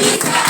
Jesus.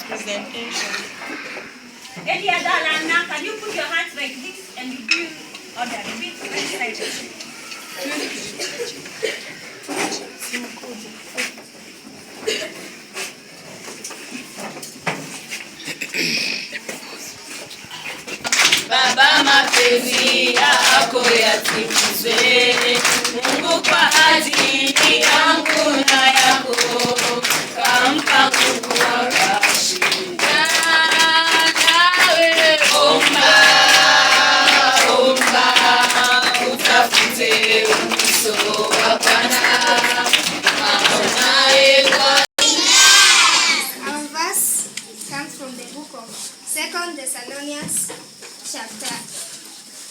Presentation. Any other learner, can you put your hands like this and you do order? Repeat right side. Baba, mapenzi yako yatimizwe, Mungu kwa ajili yangu na yako, kampa nguvu akashinda. Nawe omba, utafute uso wa Bwana aonaye kwa. Our verse comes from the book of 2 Thessalonians chapter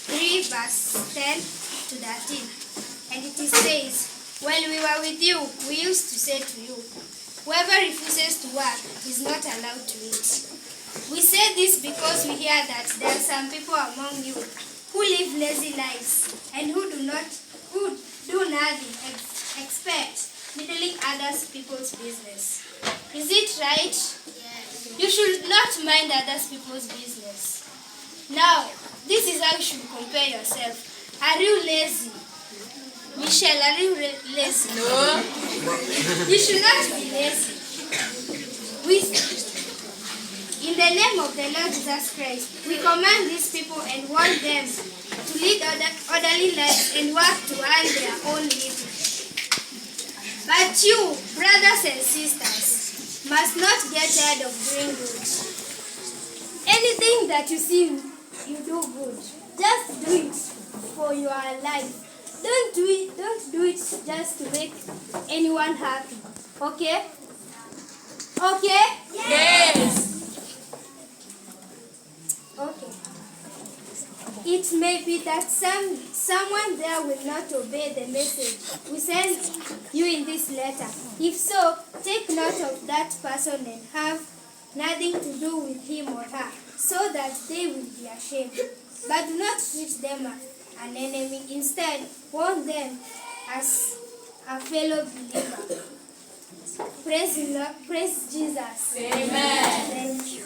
3 verse 10 to 13. And it says, "While we were with you, we used to say to you, whoever refuses to work is not allowed to eat. We say this because we hear that there are some people among you who live lazy lives and who do nothing except meddling other people's business. Is it right? Yes. You should not mind other people's business. Now, this is how you should compare yourself. Are you lazy? Michelle, are you lazy? No. You should not be lazy. In the name of the Lord Jesus Christ, we command these people and warn them to lead orderly lives and work to earn their own living. But you, brothers and sisters, must not get tired of doing good. Anything that you see you do good, just do it for your life. Don't do it just to make anyone happy. Okay? Okay? Yes. Okay. It may be that someone there will not obey the message we send you in this letter. If so, take note of that person and have nothing to do with him or her, so that they will be ashamed. But do not treat them an enemy. Instead, warn them as a fellow believer. Praise Jesus. Amen. Thank you.